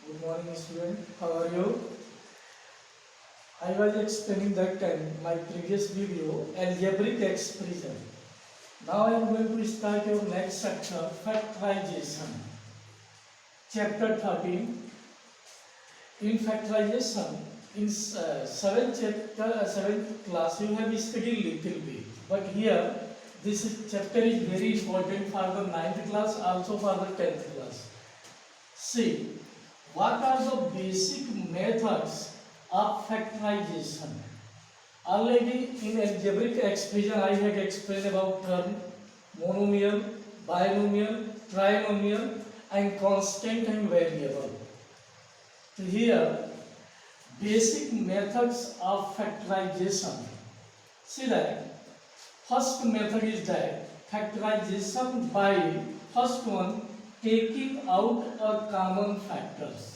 Good morning, student. How are you? I was explaining that in my previous video algebraic expression. Now I am going to start your next chapter, factorization. Chapter 13. In factorization, in seventh class, you have studied little bit. But here, chapter is very important for the ninth class, also for the 10th class. See, what are the basic methods of factorization? Already in algebraic expression I have explained about term monomial, binomial, trinomial and constant and variable. So here basic methods of factorization. See that first method is that factorization by first one taking out a common factors.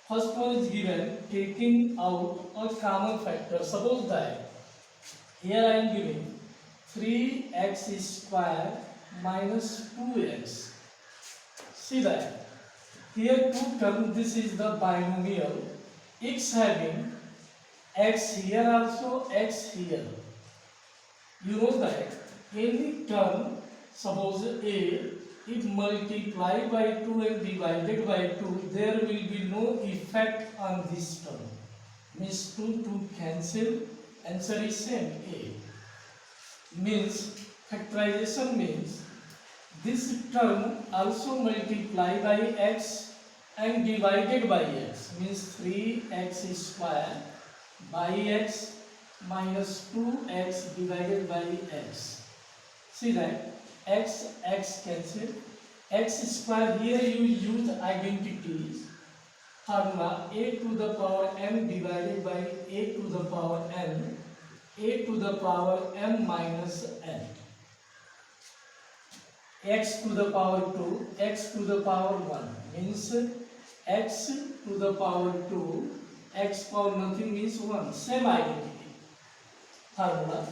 First one is given taking out a common factor. Suppose that here I am giving 3x square minus 2x. See that here two terms, this is the binomial, x having x here also, x here. You know that any term, suppose a, if multiplied by 2 and divided by 2, there will be no effect on this term. Means 2 cancel, answer is same, a. Means factorization means this term also multiply by x and divided by x. Means 3x square by x minus 2x divided by x. See that x cancel, x square, here you use identities formula a to the power m divided by a to the power n, a to the power m minus n, x to the power 2, x to the power 1 means x to the power 2, x power nothing means 1, same identity formula.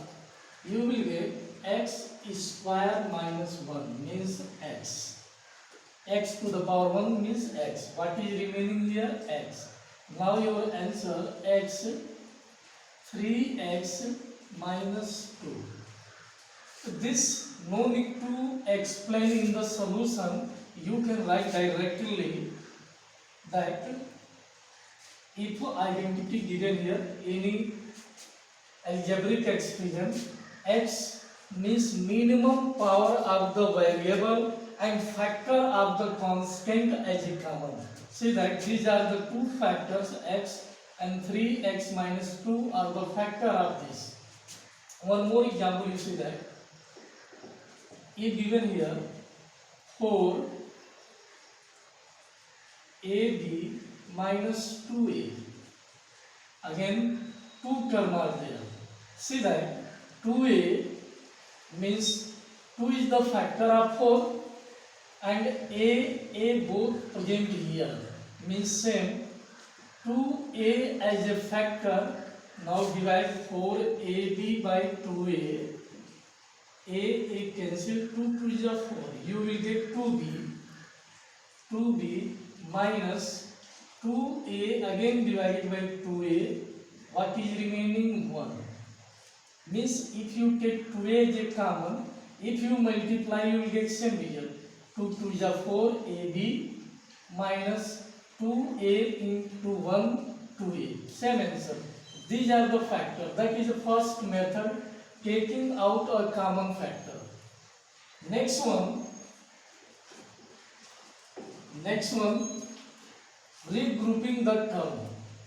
You will get x square minus 1 means x. X to the power 1 means x. What is remaining here? X. Now your answer x, 3x minus 2. So this no need to explain in the solution. You can write directly that if identity given here, any algebraic expression, x means minimum power of the variable and factor of the constant as a common. See that these are the two factors, x and 3x minus 2 are the factor of this. One more example, you see that if given here 4ab minus 2a, again two terms are there. See that 2a means 2 is the factor of 4 and a both present here means same, 2a as a factor. Now divide 4ab by 2a, a cancel, 2 is a 4, you will get 2b minus 2a again divided by 2a, what is remaining 1. Means if you take 2a as a common, if you multiply you will get same result. 2 is a 4, ab minus 2a into 1, 2a, same answer. These are the factors. That is the first method, taking out a common factor. Next one, regrouping the term.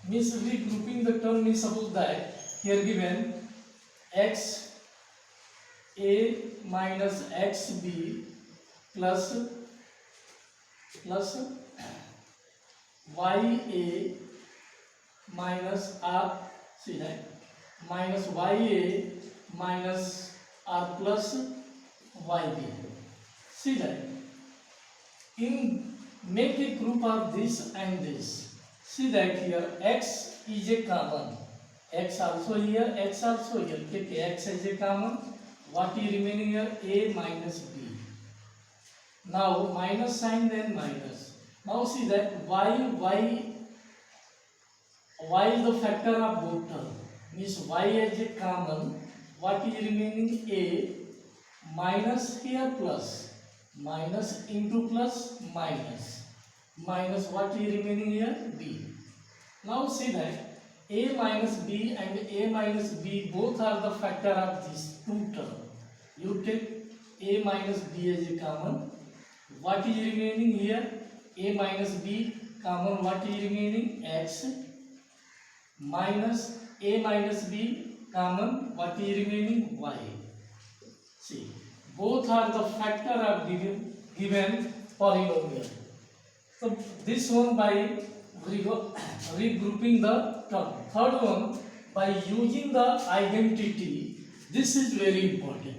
Means regrouping the term means suppose that here given x a minus xb plus ya minus r, see that minus ya minus r plus yb. See that in make a group of this and this. See that here x is a common, x also here, x also here. Take x as a common. What is remaining here? A minus b. Now minus sign, then minus. Now see that y is the factor of both terms. Means y as a common, what is remaining? A minus here plus, minus into plus minus, minus what is remaining here? B. Now see that a minus b and a minus b both are the factor of these two terms. You take a minus b as a common. What is remaining here? A minus b common. What is remaining? X minus a minus b common. What is remaining? Y. See, both are the factor of given polynomial. So this one by regrouping the term. Third one, by using the identity. This is very important.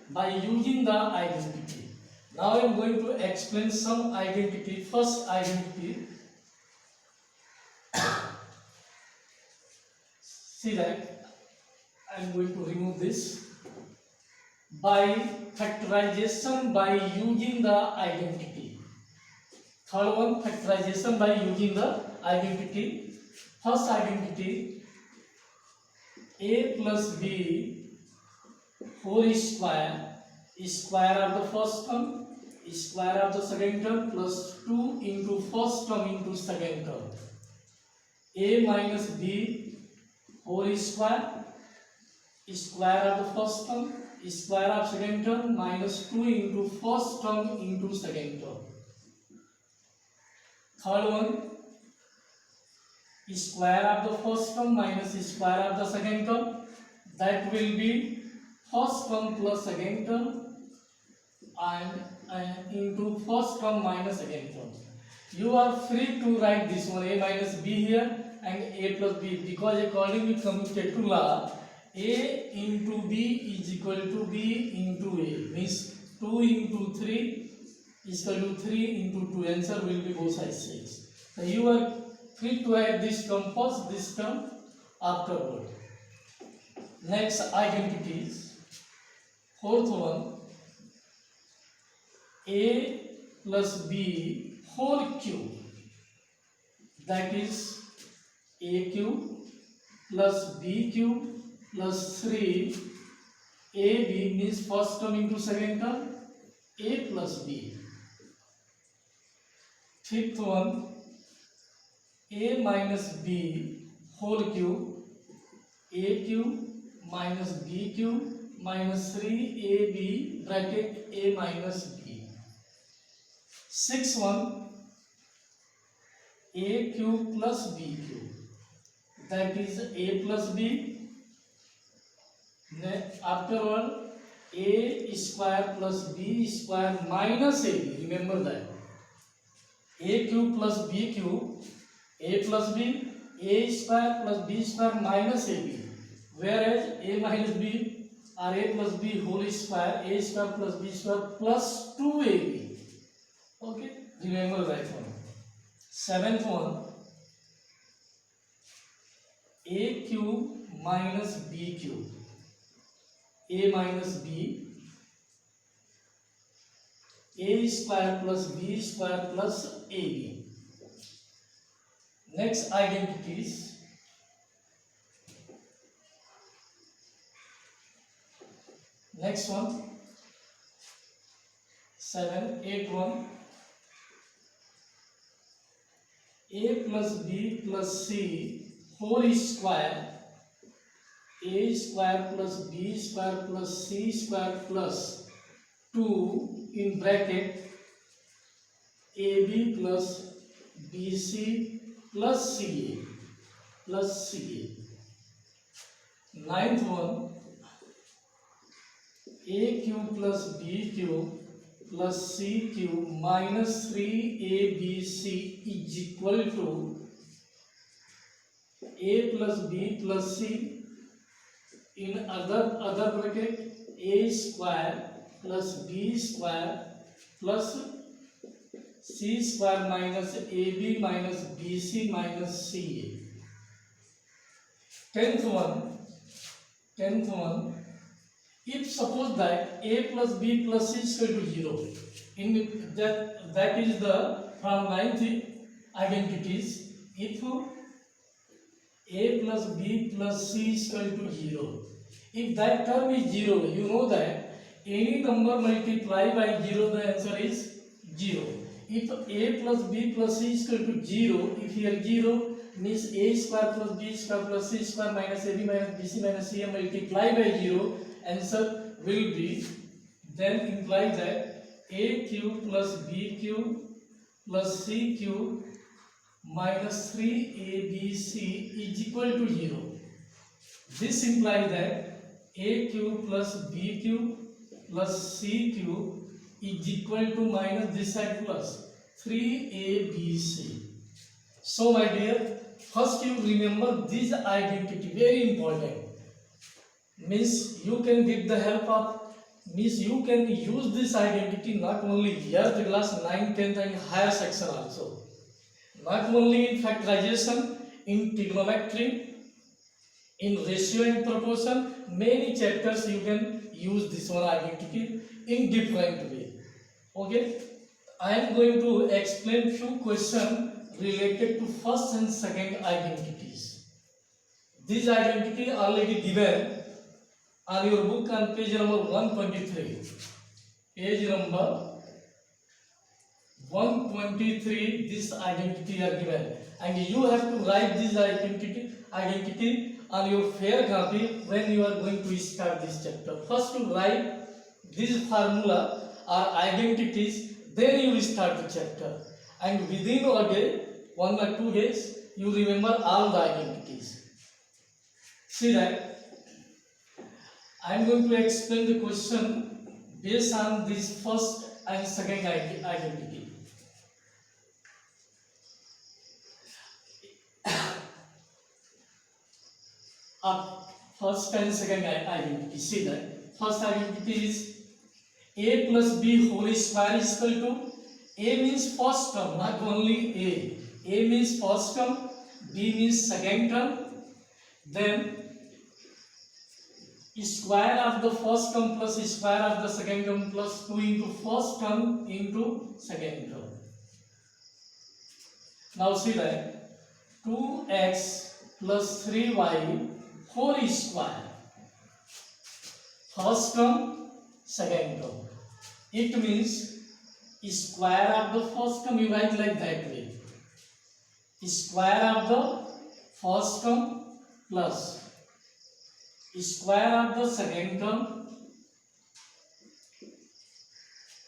By using the identity. Now I am going to explain some identity. First identity. See that I am going to remove this. By factorization by using the identity. Third one, factorization by using the identity. First identity, a plus b whole square, square of the first term, square of the second term plus 2 into first term into second term. A minus b whole square, square of the first term, square of second term minus 2 into first term into second term. Third one, square of the first term minus square of the second term, that will be first term plus second term and into first term minus second term. You are free to write this one a minus b here and a plus b, because according to commutative law a into b is equal to b into a, means 2 into 3 is equal to 3 into 2. Answer will be both sides 6. So you are free to add this term first, this term afterward. Next identities. Fourth one, a plus b whole cube, that is a cube plus b cube plus 3 ab means first term into second term, a plus b. Fifth one, a minus b whole cube, a cube minus b cube minus 3ab bracket a minus b. Sixth one, a cube plus b cube, that is a plus b. Afterward, a square plus b square minus ab. Remember that. A cube plus b cube, a plus b, a square plus b square minus ab. Whereas a minus b or a plus b whole square, a square plus b square plus 2ab. Okay, remember that one. Seventh one, a cube minus b cube, a minus b, a square plus b square plus ab. Next identities. Next one, 7, 8 1, a plus b plus c whole square, a square plus b square plus c square plus 2 in bracket ab plus bc plus ca plus ca. Ninth one, a cube plus b cube plus c cube minus 3abc is equal to a plus b plus c in other bracket a square plus b square plus c square minus ab minus bc minus ca. Tenth one, if suppose that a plus b plus c is equal to 0, in that is the from ninth identities, if a plus b plus c is equal to 0, if that term is 0, you know that any number multiplied by 0, the answer is 0. If a plus b plus c is equal to 0, if here 0 means a square plus b square plus c square minus ab minus bc minus ca multiplied by 0, answer will be, then imply that a cube plus b cube plus c cube minus 3abc is equal to 0. This implies that a cube plus b cube plus c cube is equal to minus this side plus 3abc. So my dear, first you remember this identity, very important. Means you can get the help of, means you can use this identity not only 8th class, 9th, 10th and higher section also. Not only in factorization, in trigonometry, in ratio and proportion, many chapters you can use this one identity in different way. Okay, I am going to explain few questions related to first and second identities. These identity already given on your book on page number 123. Page number 123, this identity are given, and you have to write this identity on your fair copy when you are going to start this chapter. First you write this formula or identities, then you will start the chapter, and within a day, 1 or 2 days, you remember all the identities. See that I am going to explain the question based on this first and second identity. First and second identity. See that first identity is a plus b whole square is equal to, a means first term, not only a means first term, b means second term, then square of the first term plus square of the second term plus 2 into first term into second term. Now see that 2x plus 3y whole square, first term, second term. It means square of the first term, you write like that way. Square of the first term plus square of the second term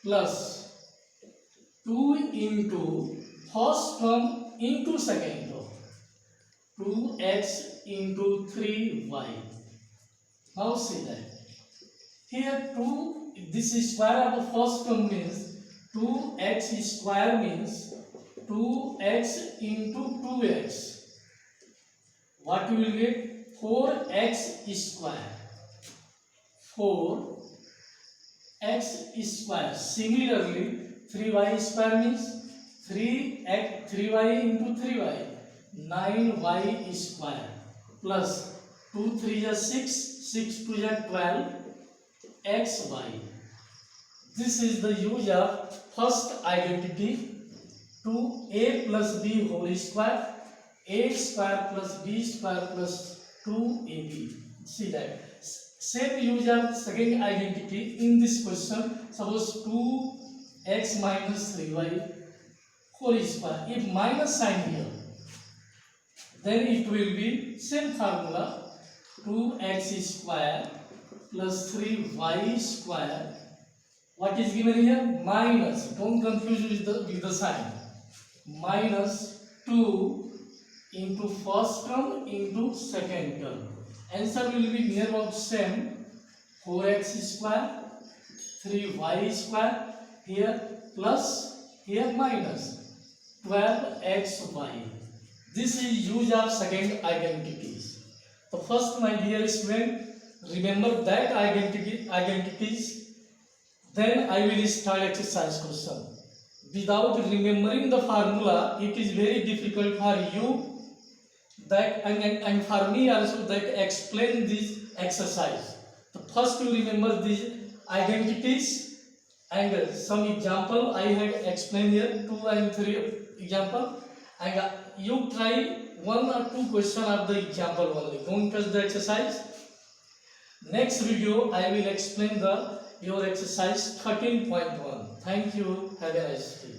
plus 2 into first term into second term. 2x into 3y. Now see that here 2, this square of the first term means 2x square means 2x into 2x. What you will get? 4x square. 4x square. Similarly, 3y square means 3y into 3y. 9y square plus 2 3 is 6, 6 2 is 12 xy. This is the use of first identity to a plus b whole square, a square plus b square plus 2ab. See that same use of second identity in this question. Suppose 2x minus 3y whole square. If minus sign here, then it will be same formula, 2x square plus 3y square. What is given here? Minus, don't confuse with the sign. Minus 2 into first term into second term. Answer will be near about same, 4x square, 3y square, here plus, here minus, 12xy. This is use of second identities. The first, my dear student, remember that identities. Then I will start exercise question. Without remembering the formula, it is very difficult for you that and for me also that explain this exercise. The first you remember these identities, and some example I had explained here, 2 and 3 example, and you try 1 or 2 question of the example only. Don't touch the exercise. Next video I will explain the your exercise 13.1. Thank you. Have a nice day.